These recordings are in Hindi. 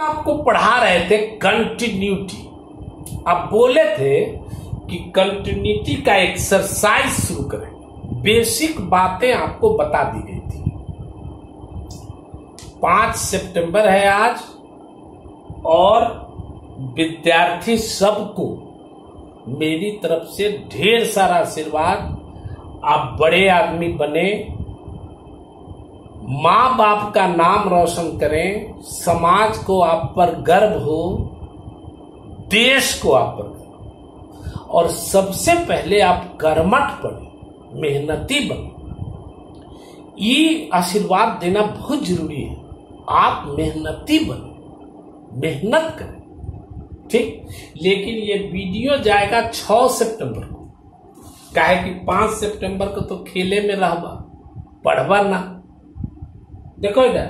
आपको पढ़ा रहे थे कंटिन्यूटी। आप बोले थे कि कंटिन्यूटी का एक्सरसाइज शुरू करें, बेसिक बातें आपको बता दी गई थी। 5 सितंबर है आज और विद्यार्थी सबको मेरी तरफ से ढेर सारा आशीर्वाद। आप बड़े आदमी बने, माँ बाप का नाम रोशन करें, समाज को आप पर गर्व हो, देश को आप पर गर्व, और सबसे पहले आप कर्मठ बने, मेहनती बने। ये आशीर्वाद देना बहुत जरूरी है। आप मेहनती बने, मेहनत करें, ठीक। लेकिन ये वीडियो जाएगा 6 सितंबर को, काहे कि 5 सितंबर को तो खेले में रहबा, पढ़बा ना। देखो इधर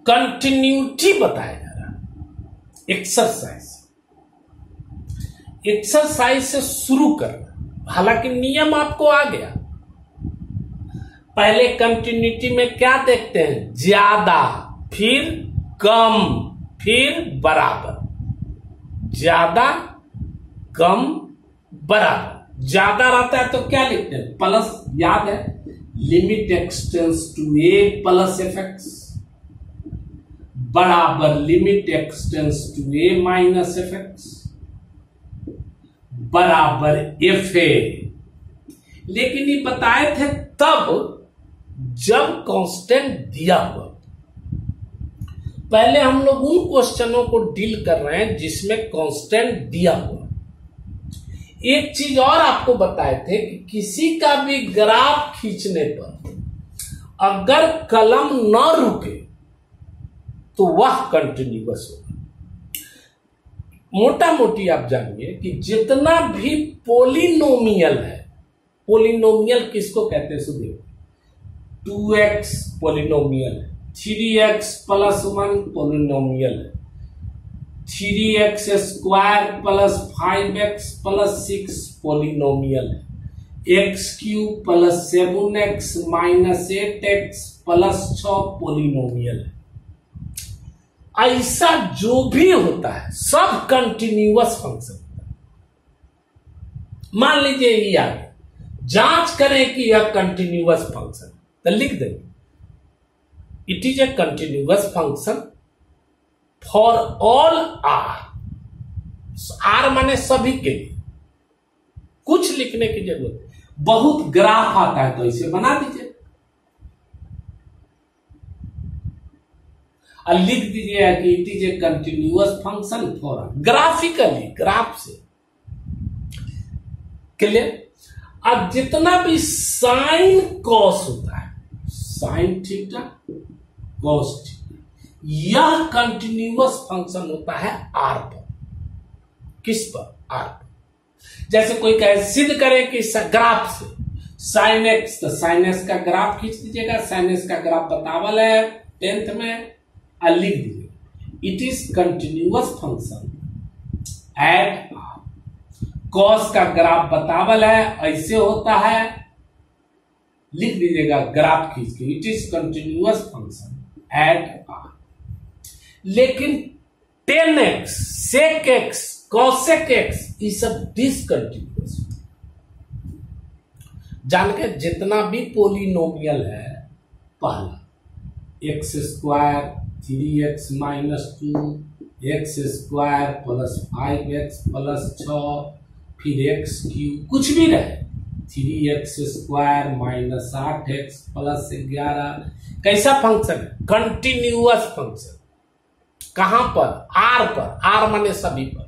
कंटिन्यूटी बताया जा रहा है। एक्सरसाइज से शुरू करना। हालांकि नियम आपको आ गया। पहले कंटिन्यूटी में क्या देखते हैं? ज्यादा, फिर कम, फिर बराबर। ज्यादा, कम, बराबर। ज्यादा रहता है तो क्या लिखते हैं? प्लस। याद है, limit x tends to A plus F X, बराबर limit x tends to A minus F X, बराबर एफ ए। लेकिन ये बताए थे तब जब कांस्टेंट दिया हुआ। पहले हम लोग उन क्वेश्चनों को डील कर रहे हैं जिसमें कांस्टेंट दिया हुआ। एक चीज और आपको बताए थे कि किसी का भी ग्राफ खींचने पर अगर कलम न रुके तो वह कंटिन्यूअस होगा। मोटा मोटी आप जानिए कि जितना भी पोलिनोमियल है, पोलिनोमियल किसको कहते हैं? सुनिए, 2x पोलिनोमियल है, 3x प्लस 1 पोलिनोमियल है, 3x square plus 5x plus 6 polynomial है, x cube plus 7x minus 8x plus 6 polynomial है। ऐसा जो भी होता है सब कंटिन्यूअस फंक्शन होता है। मान लीजिए ये आ गया, जांच करें कि यह कंटिन्यूअस फंक्शन, तो लिख देंगे it is a continuous function for all R. R माने सभी के लिए, कुछ लिखने की जरूरत है। बहुत ग्राफ आता है तो इसे बना दीजिए और लिख दीजिए कि it is a continuous function for graphically, graph से। क्लियर? अब जितना भी साइन कॉस होता है, साइन थीटा कॉस थीटा, यह कंटिन्यूअस फंक्शन होता है आर पर। किस पर? आर पर। जैसे कोई कहे सिद्ध करे कि ग्राफ से साइन एक्स, तो साइन एक्स का ग्राफ खींच दीजिएगा। साइन एक्स का ग्राफ बतावल है 10th में, और लिख दीजिएगा it is continuous function at R. Cos का ग्राफ बतावल है, ऐसे होता है, लिख दीजिएगा ग्राफ खींच के, it is continuous function at R. लेकिन 10x, sec x, cosec x, ये सब डिसकंटिन्यूअस। जान के जितना भी पोलिनोमियल है, पहला x square 3x minus 2, x square plus 5x plus 6, फिर x क्यूब, कुछ भी रहे, 3x square minus 8x plus 11। कैसा फंक्शन है? Continuous function. कहां पर? आर पर। आर माने सभी पर।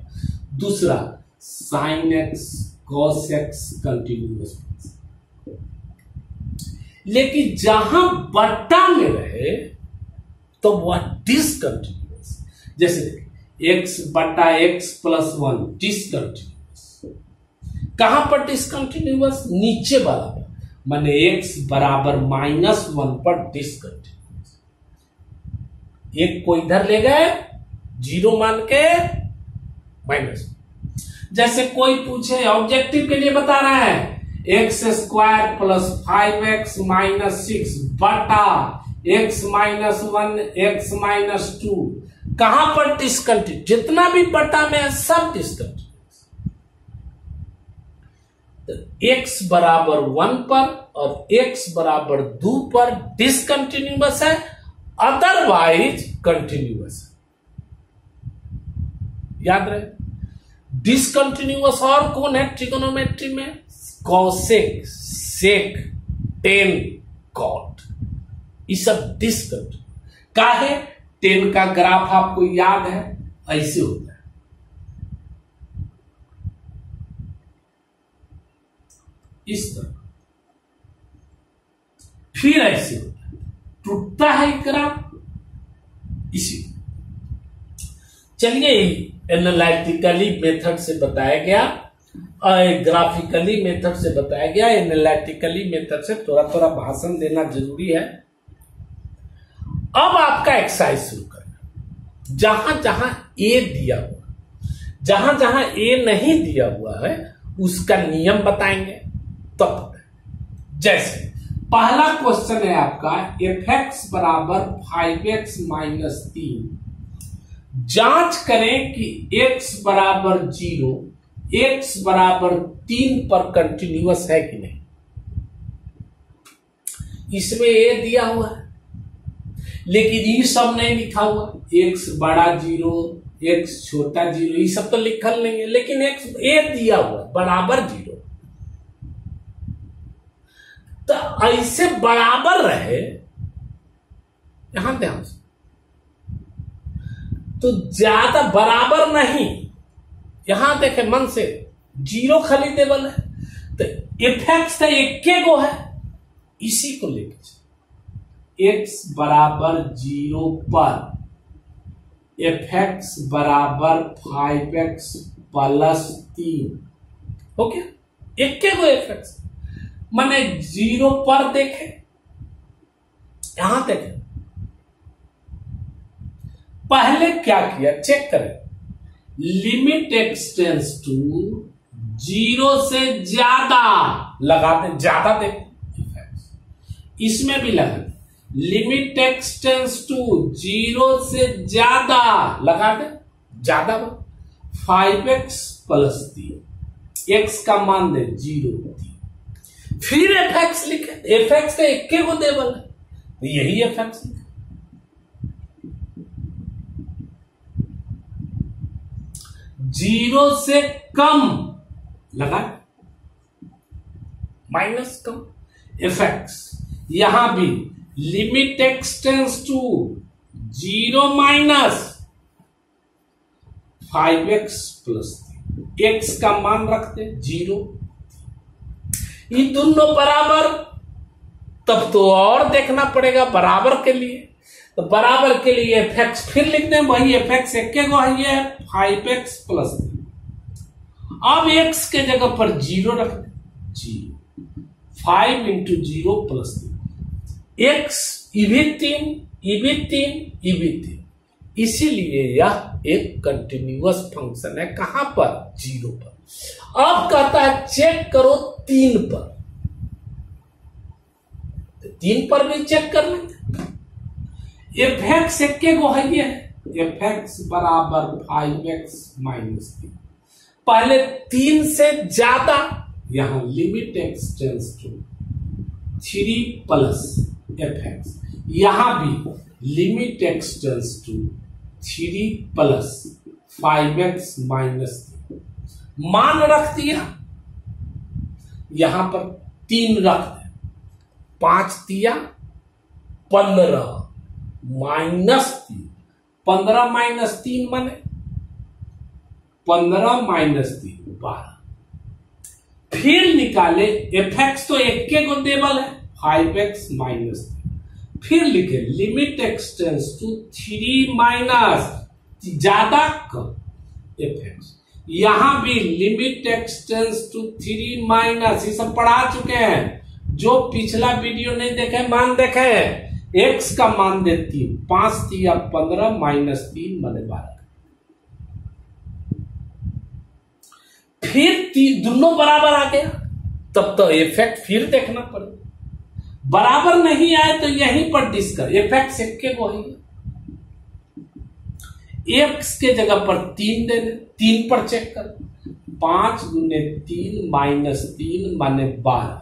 दूसरा sine x cos x continuous function. लेकिन जहां बट्टा में रहे तो वह डिसकंटिन्यूअस। जैसे देखिए x बटा x प्लस 1 डिसकंटिन्यूअस। कहां पर डिसकंटिन्यूअस? नीचे वाला पर, माने x बराबर -1 पर डिसकंटिन्यूअस। एक को इधर ले गए 0 मान के माइनस। जैसे कोई पूछे, ऑब्जेक्टिव के लिए बता रहा है, x square plus 5x minus 6 बटा x माइनस 1 x माइनस 2, कहां पर डिसकंटिन्यूस, जितना भी बटा में है सब डिसकंटिन्यूस। तो x बराबर 1 पर और x बराबर 2 पर डिसकंटिन्यूस है, अदरवाइज कंटिन्यूस है। याद रहे, डिसकंटिन्यूस और कौन है ट्रिगोनोमेट्री में? कॉसेक, सेक, टेन, कॉट, ये सब डिसकंटिन्यूस का है। टेन का ग्राफ आपको याद है, ऐसे होता है। इस तरह फिर ऐसे होता है, टूटता है ग्राफ इसी। चलिए, एनालिटिकली मेथड से बताया गया और ग्राफिकली मेथड से बताया गया। एनालिटिकली मेथड से थोड़ा थोड़ा भाषण देना जरूरी है। अब आपका एक्सरसाइज शुरू करें। जहां जहां ए दिया हुआ, जहां जहां ए नहीं दिया हुआ है उसका नियम बताएंगे तब। जैसे पहला क्वेश्चन है आपका fx बराबर 5x माइनस 3, जांच करें कि x बराबर 0 x बराबर 3 पर कंटिन्यूअस है कि नहीं। इसमें a दिया हुआ है लेकिन ये सब नहीं लिखा हुआ, x बड़ा 0 x छोटा 0 ये सब तो लिखल नहीं है, लेकिन x a दिया हुआ बराबर 0। तो ऐसे बराबर रहे, यहां ध्यान से, तो ज्यादा बराबर नहीं, यहां देखे मन से 0 खाली टेबल है, तो fx तो एक गो है, इसी को लेके x बराबर 0 पर fx बराबर 5x प्लस 3 हो गया। एक गो fx माने 0 पर देखे, यहां देखे पहले क्या किया चेक करें, लिमिट एक्सटेंस टू 0 से ज्यादा लगाते, ज्यादा देखो इसमें भी लगा, लिमिट एक्सटेंस टू 0 से ज्यादा लगा दे, ज्यादा 5x प्लस 3, x का मान दे 0, फिर fx लिखे, fx का एक को टेबल है, यही fx लिखे। जीरो से कम लगा, माइनस कम, fx यहां भी limit x tends to 0 minus 5x plus 3, x का मान रखते 0, ये दोनों बराबर, तब तो और देखना पड़ेगा बराबर के लिए। तो बराबर के लिए fx फिर लिख दें, वही fx एक गो है 5x प्लस 3। अब x के जगह पर 0 रख दें, 0, 5 इंटू 0 प्लस 3, x भी 3, भी 3, भी 3, इसीलिए यह एक कंटिन्यूअस फंक्शन है। कहां पर? 0 पर। अब कहता है चेक करो 3 पर, तो 3 पर भी चेक कर लेंगे। fx एक गो है, fx बराबर 5x माइनस 3, पहले 3 से ज्यादा, यहां limit x tends to 3 plus fx, यहां भी limit x tends to 3 plus 5x minus 3, मान रख दिया, यहां पर 3 रख दे, 5 दिया 15 माइनस 3, 15 माइनस 3 माने 15 माइनस 3 12, फिर निकाले fx तो एक के गो टेबल है 5x माइनस 3, फिर लिखे लिमिट एक्सटेंस टू 3 माइनस ज्यादा कम fx, यहां भी लिमिट एक्सटेंस टू 3 माइनस, ये सब पढ़ा चुके हैं, जो पिछला वीडियो नहीं देखे मान देखे हैं। x का मान दे 3, 5 दिया 15 माइनस 3 माने 12, फिर दोनों बराबर आ गया, तब तो इफेक्ट फिर देखना पड़ेगा। बराबर नहीं आए तो यहीं पर डिस्कस, एफ एक्स इक्के को है, एक्स के जगह पर 3 दे दे, 3 पर चेक कर, 5 गुने 3 माइनस 3 माने 12,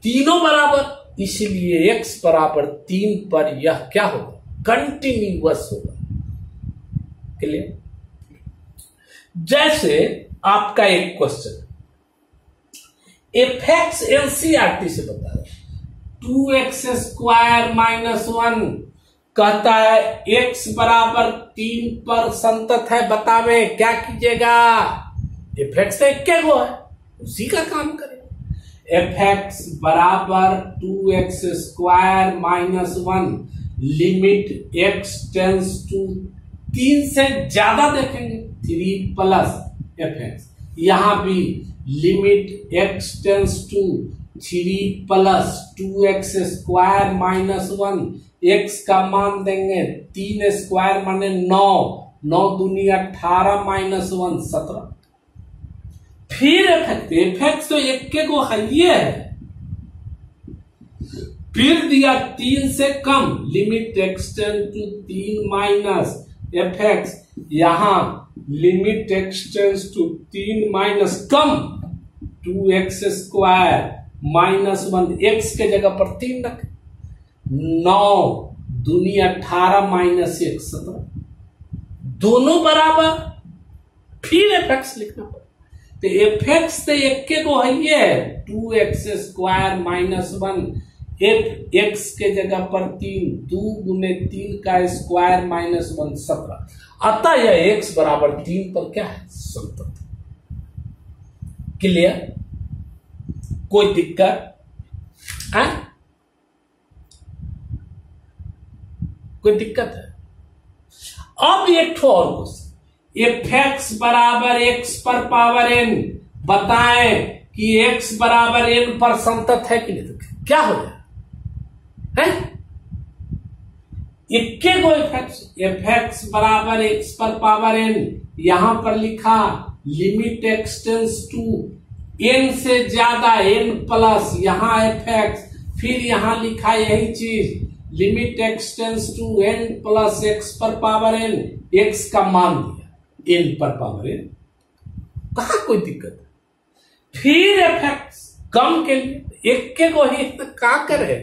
तीनों बराबर, इसलिए x बराबर 3 पर यह क्या होगा, कंटिन्यूअस होगा। क्लियर? जैसे आपका एक क्वेश्चन एफ एक्स एनसीईआरटी से बता रहा है, 2x स्क्वायर माइनस 1 कहता है x बराबर 3 पर संतत है, बतावे क्या कीजिएगा, एफ एक्स तो इक्के को है, उसी का काम करें। एफ एक्स बराबर 2x square minus 1 limit x tends to 3 से ज्यादा देखेंगे, 3 प्लस एफ एक्स, यहां भी limit x tends to 3 plus 2x square minus 1, x का मान देंगे 3 स्क्वायर माने 9, 9 दूनी 18 माइनस 1 17, फिर एफ एक्स तो इक्के को है, फिर दिया 3 से कम, limit x tends to 3 minus F X, यहां limit x tends to 3 minus कम 2x स्क्वायर माइनस 1, x के जगह पर 3 रखें, 9 दूनी 18 माइनस 1 17, दोनों बराबर, फिर एफ एक्स लिखना पड़ेगा। तो एफ एक्स तो इक्के को है, ये 2x square minus 1, F x के जगह पर 3, 2 गुने 3 का स्क्वायर माइनस 1 17, अतः यह x बराबर 3 पर क्या है, संतत। क्लियर? कोई दिक्कत है? कोई दिक्कत है? अब एक ठो और क्वेश्चन, एफ एक्स बराबर x पर पावर n, बताएं कि x बराबर n पर संतत है कि नहीं, तो क्या हो जाए है? इक्के को एफ एक्स बराबर x पर पावर n, यहां पर लिखा limit x tends to n से ज्यादा n प्लस, यहां एफ एक्स, फिर यहां लिखा यही चीज limit x tends to n plus x पर पावर n, x का मान दिया n पर पावर n, कहा कोई दिक्कत है। फिर एफ एक्स कम के लिए इक्के को ही क्या करे,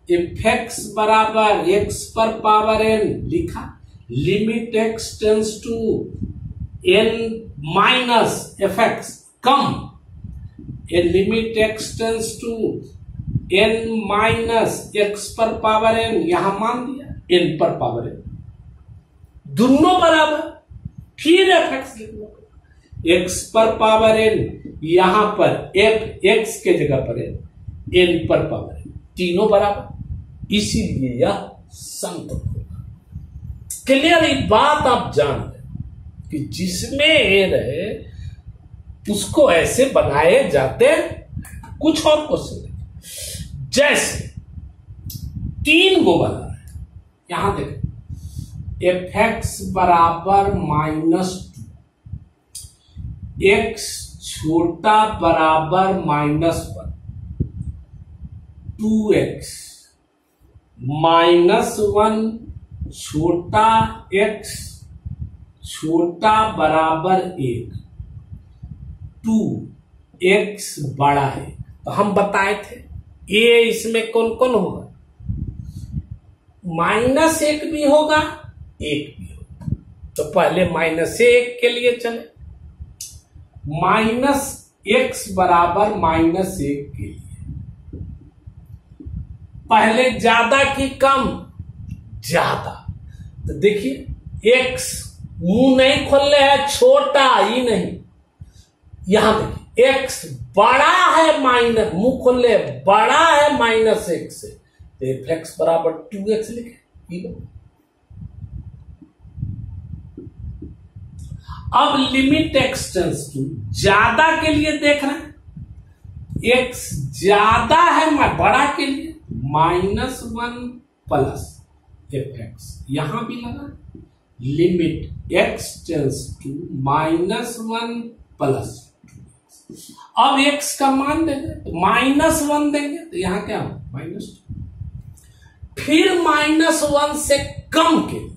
एफ एक्स बराबर x पर पावर n लिखा, limit x tends to n minus F X कम, limit x tends to n minus x पर पावर n, यहां मान दिया n पर पावर n, दोनों बराबर, फिर एफ एक्स लिखना, x पर पावर n, यहां पर एफ एक्स के जगह पर n पर पावर n, तीनों बराबर, इसीलिए यह संतत होगा। क्लियर? एक बात आप जान लें कि जिसमें ए रहे उसको ऐसे बनाए जाते। कुछ और क्वेश्चन जैसे 3 गो बना रहे, यहां देखें एफ एक्स बराबर -2, एक्स छोटा बराबर -1, 2x -1 छोटा x छोटा बराबर 1, 2x बड़ा है, तो हम बताए थे ये इसमें कौन कौन होगा, -1 भी होगा, 1 भी होगा, तो पहले -1 के लिए चले, -x बराबर -1 के लिए पहले ज्यादा की कम, ज्यादा, तो देखिए x मुंह नहीं खोलने है, छोटा ही नहीं, यहां देखिए x बड़ा है माइनस, मुंह खोलने बड़ा है -1 से, तो एफ एक्स बराबर 2x लिखे। अब लिमिट x टेंस टू, ज्यादा के लिए देख रहे हैं, x ज्यादा है बड़ा के लिए, -1 प्लस एफ एक्स, यहां भी लगा limit x tends to -1 plus 2x। अब x का मान देंगे तो -1 देंगे तो यहां क्या हो -2, फिर -1 से कम के लिए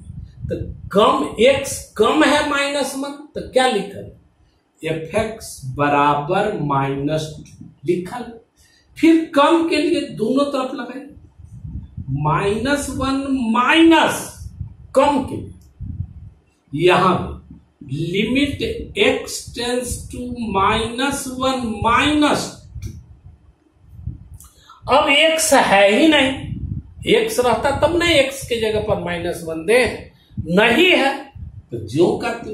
तो कम x कम है -1 तो क्या लिखल fx बराबर -2 लिखल। फिर कम के लिए दोनों तरफ लगाए -1 माइनस कम के लिए यहां limit x tends to -1 minus. अब x है ही नहीं, x रहता तब नहीं x के जगह पर -1 दे, नहीं है तो जो करते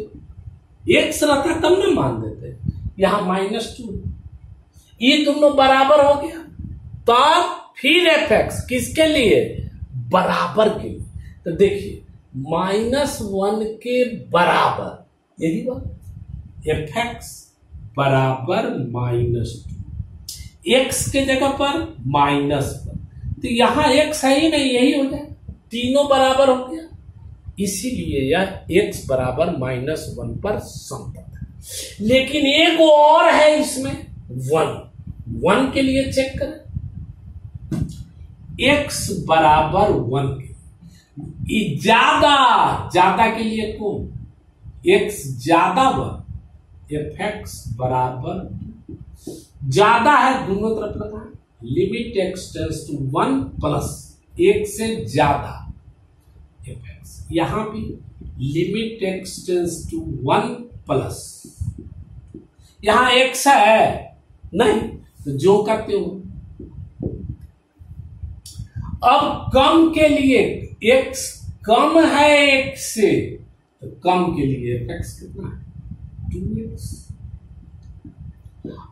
x रहता तब ना मान देते, यहां -2, ये दोनों बराबर हो गया। तब फिर fx किसके लिए बराबर के लिए, तो देखिए -1 के बराबर, यही बात fx बराबर -2, x के जगह पर -1 तो यहां x है ही नहीं, यही हो जाए, तीनों बराबर हो गया, इसीलिए यह x बराबर -1 पर संतत है। लेकिन एक और है इसमें 1 के लिए चेक करें, x बराबर 1 के ज्यादा के लिए कौन x ज्यादा 1, fx बराबर ज्यादा है दोनों तरफ लगा, limit x tends to 1 plus 1 से ज्यादा fx, यहां भी limit x tends to 1 plus, यहां x है नहीं तो जो करते हो। अब कम के लिए x कम है 1 से तो कम के लिए fx कितना है 2x।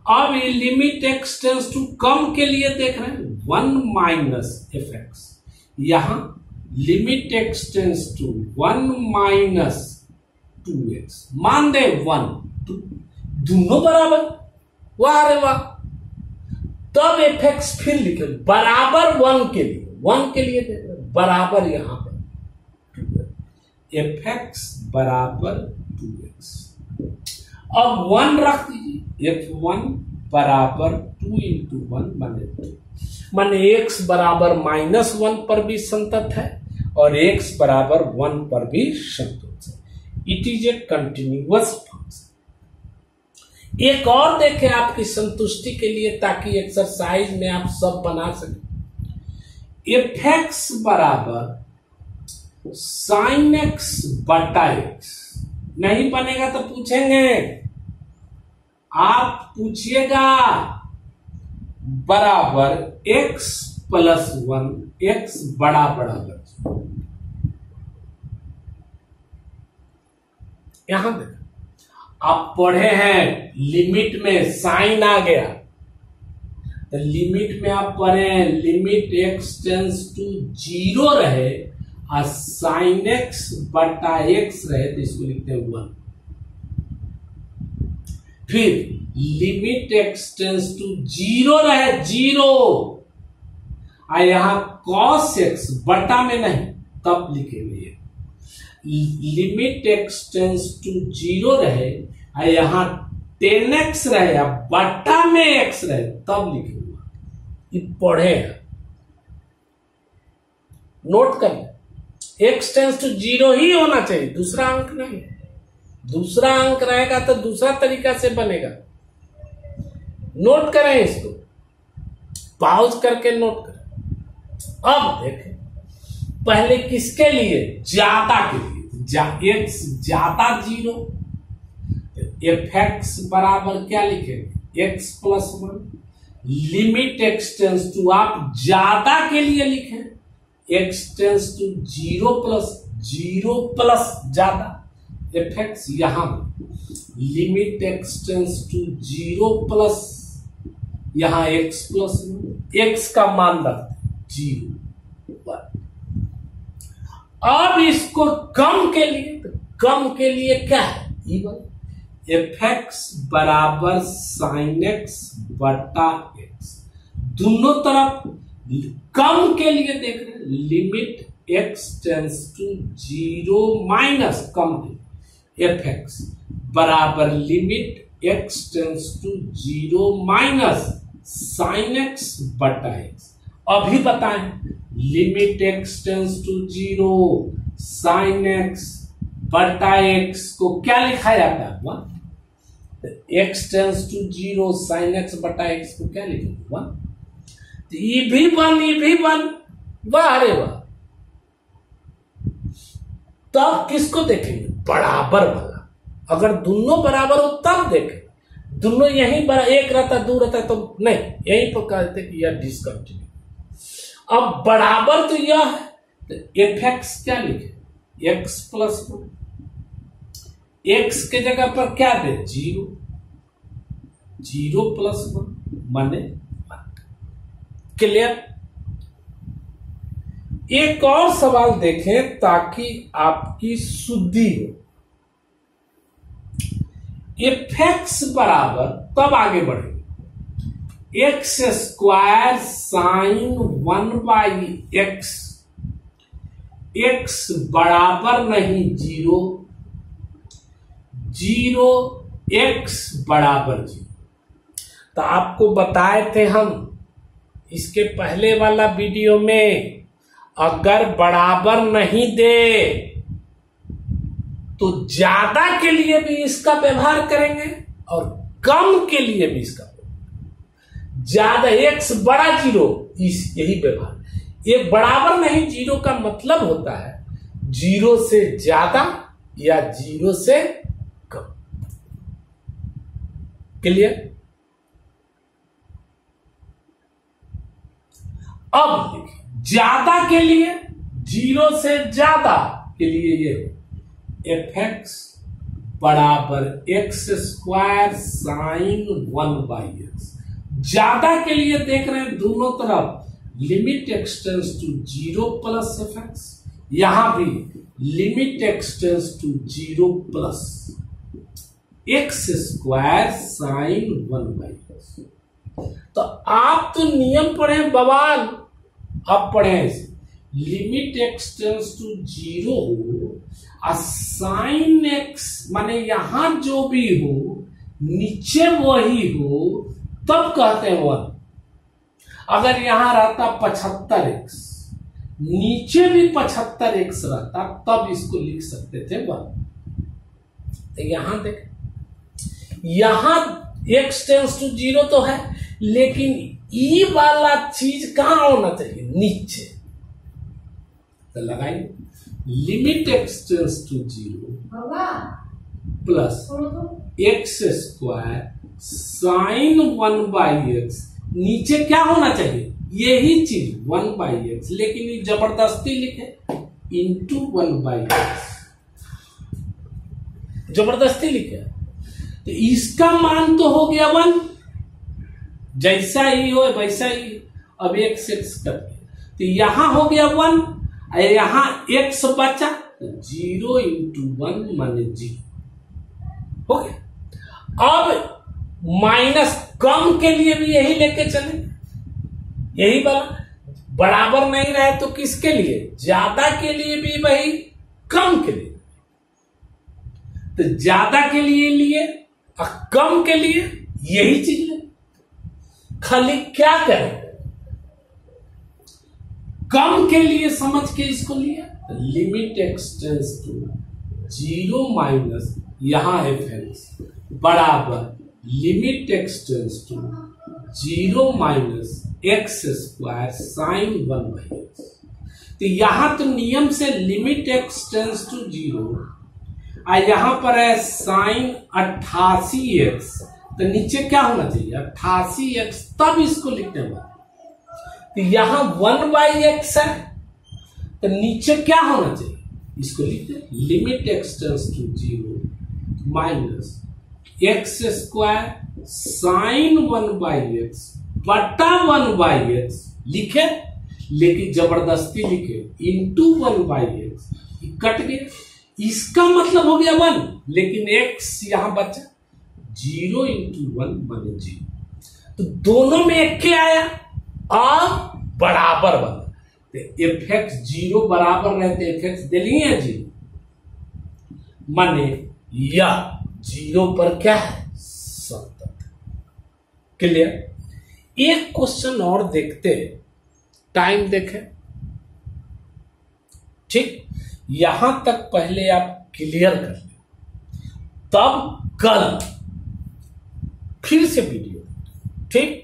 अब ये लिमिट x टेंस टू कम के लिए देख रहे हैं 1 माइनस fx, यहां limit x tends to 1 minus 2x, मान दे 1 2 दोनों बराबर, वाह रे वाह। तब fx फिर लिखे बराबर 1 के लिए देख रहे बराबर, यहां पर fx बराबर 2x। अब 1 रख दीजिए, f1 बराबर 2 इंटू 1 माने 2, माने x बराबर -1 पर भी संतत है और x बराबर 1 पर भी संतत है। It is a continuous function. एक और देखें आपकी संतुष्टि के लिए, ताकि एक्सरसाइज में आप सब बना सकें। fx बराबर sin x बटा x, नहीं बनेगा तो पूछेंगे, आप पूछिएगा बराबर x प्लस 1, x बड़ा बराबर, यहां देखो आप पढ़े हैं लिमिट में साइन आ गया, तो लिमिट में आप पढ़े हैं लिमिट x टेंस टू 0 रहे और साइन x बटा x रहे तो इसको लिखते हैं 1। फिर लिमिट x टेंस टू 0 रहे 0 और यहां cos x बटा में नहीं तब लिखेंगे, लिमिट x टेंस टू 0 रहे और यहां 10x रहे या बटा में x रहे तब लिखेंगे। ये पढ़े नोट कर ले, x टेंस टू 0 ही होना चाहिए, दूसरा अंक नहीं, दूसरा अंक रहेगा तो दूसरा तरीका से बनेगा। नोट करें इसको, पॉज करके नोट करें। अब देखें पहले किसके लिए, ज्यादा के लिए, x ज्यादा 0, fx बराबर क्या लिखेंगे x plus 1, limit x tends to, आप ज्यादा के लिए लिखें x टेंस टू 0 प्लस ज्यादा fx, यहां limit x tends to 0 plus, यहां x प्लस 1, x का मान रखते 0। अब इसको कम के लिए, तो कम के लिए क्या है इवन, fx बराबर sin x बटा x, दोनों तरफ कम के लिए देख रहे हैं, limit x tends to 0 minus कम के fx बराबर limit x tends to 0 minus sine x बटा x। अभी बताएं, limit x tends to 0 sine x बटा x को क्या लिखा जाता है? 1। x tends to 0 sine x बटा x को क्या लिखेंगे? 1। तो ये भी 1 वाह अरे वाह। तब किसको देखेंगे? बराबर वाला। अगर दोनों बराबर हो तब देखें। दोनों यही बड़ा, एक रहता दो रहता तो नहीं, यही पर कहते कि यह डिसकंटिन्यू। अब बराबर तो यह है, तो एफ एक्स क्या लिखे? x plus 1। एक्स के जगह पर क्या दे? 0। 0 प्लस 1 माने 1। क्लियर? एक और सवाल देखें ताकि आपकी शुद्धि हो। एफ एक्स बराबर, तब आगे बढ़े, x square sine 1 by x, x बराबर नहीं 0, 0 एक्स बराबर 0। तो आपको बताए थे हम इसके पहले वाला वीडियो में, अगर बराबर नहीं दे तो ज्यादा के लिए भी इसका व्यवहार करेंगे और कम के लिए भी इसका व्यवहार। ज्यादा x बड़ा 0, इस यही व्यवहार। एक बराबर नहीं 0 का मतलब होता है 0 से ज्यादा या 0 से कम। क्लियर? अब देखिए, ज्यादा के लिए, 0 से ज्यादा के लिए ये एफ एक्स बराबर X square sine 1 by X. ज्यादा के लिए देख रहे हैं दोनों तरफ limit X tends to 0 plus F X, यहां भी limit X tends to 0 plus X square sine 1 by X. तो आप तो नियम पढ़े बवाल, अब पढ़े लिमिट एक्स टेंस टू 0 हो और साइन एक्स माने यहां जो भी हो नीचे वही हो, तब कहते हैं 1। अगर यहां रहता 75x, नीचे भी 75x रहता, तब इसको लिख सकते थे 1। तो यहां देख, यहां x टेंस टू 0 तो है, लेकिन ई वाला चीज कहां होना चाहिए? नीचे। तो लगाइए, limit X tends to 0 plus X square sine 1 by X, नीचे क्या होना चाहिए? यही चीज 1 बाई एक्स, लेकिन ये जबरदस्ती लिखे इंटू 1 बाई एक्स, जबरदस्ती लिखे। तो इसका मान तो हो गया 1, जैसा ही हो वैसा ही। अब x कर दिया, तो यहां हो गया 1, यहां x बचा, 0 इंटू 1 माने 0 हो गया। अब माइनस कम के लिए भी यही लेके चले, यही वाला। बराबर नहीं रहे तो किसके लिए? ज्यादा के लिए भी वही, कम के लिए। तो ज्यादा के लिए और कम के लिए यही चीज ले। खाली क्या करें? कम के लिए समझ के इसको लिया, limit X tends to 0 minus यहां एफ एक्स बराबर limit X tends to 0 minus X square sine 1 by X. तो यहां तो नियम से लिमिट एक्स टेंस टू 0 और यहां पर है साइन 88x, तो नीचे क्या होना चाहिए? 88x, तब इसको लिखने वाला। तो यहां 1 बाई एक्स है, तो नीचे क्या होना चाहिए? इसको लिखते limit X tends to 0 minus X square sine 1 by X बटा 1 बाई एक्स लिखे, लेकिन जबरदस्ती लिखे इंटू 1 बाई एक्स, कट गया। इसका मतलब हो गया 1, लेकिन x यहां बचा 0 इंटू 1 माने 0। तो दोनों में एक के आया और बराबर बना। तो एफ एक्स 0 बराबर रहते एफ एक्स दे लिए 0 माने या 0 पर क्या है? सतत। क्लियर। एक क्वेश्चन और देखते, टाइम देखें। ठीक, यहां तक पहले आप क्लियर कर लें, तब कल फिर से वीडियो। ठीक।